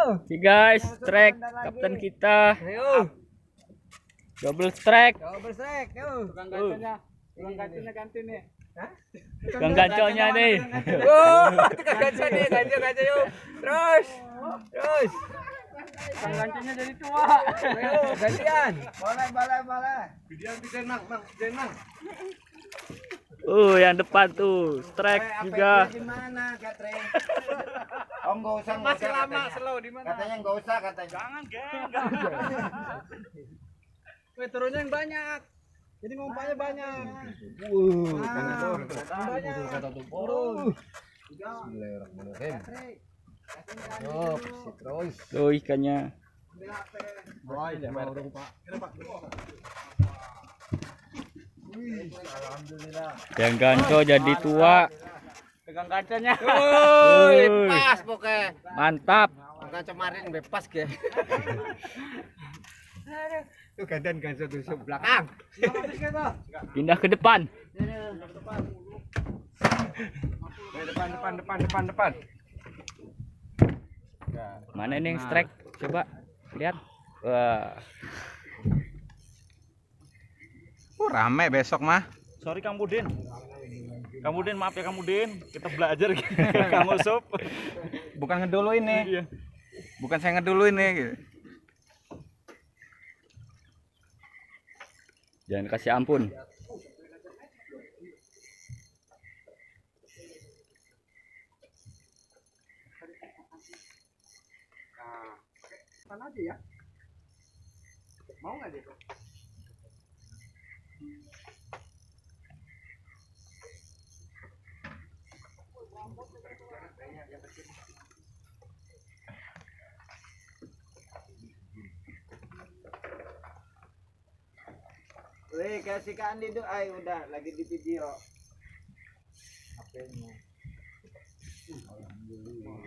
Oke guys, strike kapten kita. Double strike. Tukang gacanya ganti nih. Tukang gaconya nih. Tukang gaca nih, gaca yuk. Terus. Tukang gacanya jadi tua. Ayo, gantian. Boleh. Bidian mang. Yang depan tuh strike juga. Di mana, Catherine? Oh, enggak usah. Masih lama slow di mana? Katanya enggak usah katanya. Jangan, geng. Turunnya yang banyak. Jadi ngumpulnya banyak. Banyak. Bismillahirrahmanirrahim. Terus. Tuh ikannya. Alhamdulillah. Yang ganco jadi tua. Pegang kacanya. Pas pokoknya. Mantap. Enggak kemarin bebas ge. Tuh gantian tusuk belakang. Pindah ke depan. Depan. Mana ini yang strike? Coba lihat. Wah. Rame besok mah. Sorry Kang Budin. Kang Budin, maaf ya Kang Budin. Kita belajar Kang Usup. Bukan ngeduluin nih. Iya. Bukan saya ngeduluin nih gitu. Jangan kasih ampun. Mana aja ya? Mau nggak dia? Weh, kasih ke Andi tuh, udah lagi di video. HP-nya. Alhamdulillah.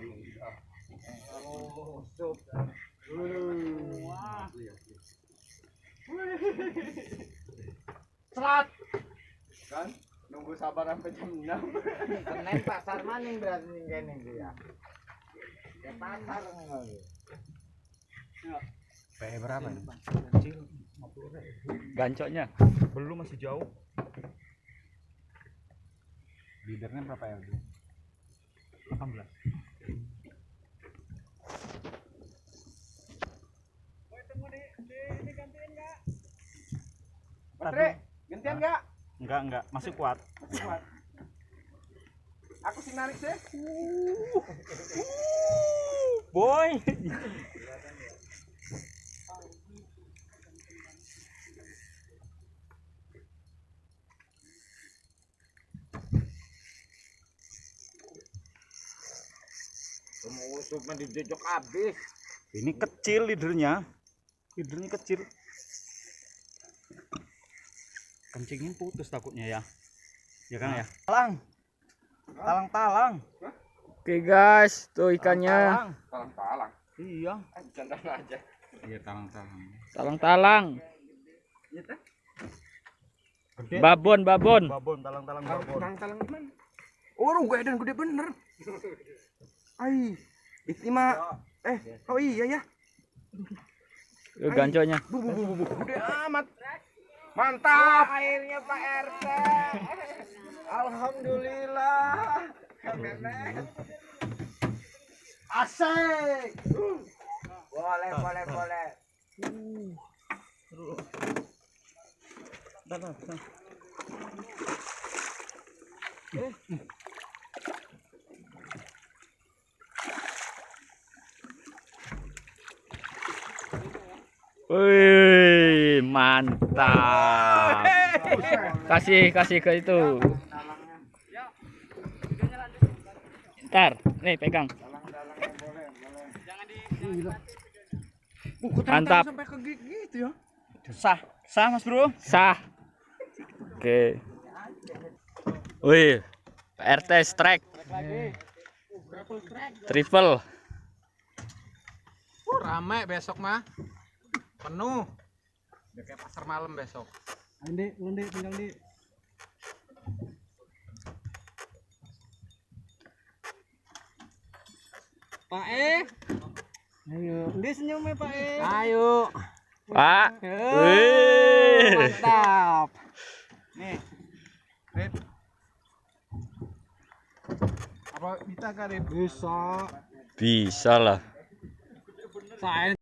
Oh, sup. Selat. Kan nunggu sabar sampai jam 6. Senin pasar maning berarti ning dia. Ya pasar enggak. PE berapa ini? Gancoknya. Belum, masih jauh. Leadernya berapa ya? 18. Baterai, gantian enggak? Enggak, masih kuat. Aku sih narik sih. Boy. Musuh mah dijojok habis. Ini kecil leadernya. Leadernya kecil. Kencingin putus takutnya ya. Ya kan ya? Talang. Oke guys, tuh ikannya. Talang. Iya. Jangan aja. Iya, talang. Talang-talang. Babon. Talang babon. Talang mana? Oh, gue dan gede bener. Ai, itu mah oh iya ya. Tuh gancoknya. Gede amat. Mantap airnya Pak RT. Alhamdulillah. Asik. Boleh. Wih, mantap. Kasih ke itu. Ntar, nih pegang. Mantap. Sampai ke gitu ya. Sah Mas Bro. Sah. Oke. Wih, RT strike. Triple. Rame besok mah. Penuh. Udah kayak pasar malam besok. Andi, tinggal di. Pak E. Ayo, dia senyumnya Pak E. Ayo. Pak. Wih. Mantap. Nih. Rip. Apa bisa kan Rip? Bisa. Bisa lah. Saya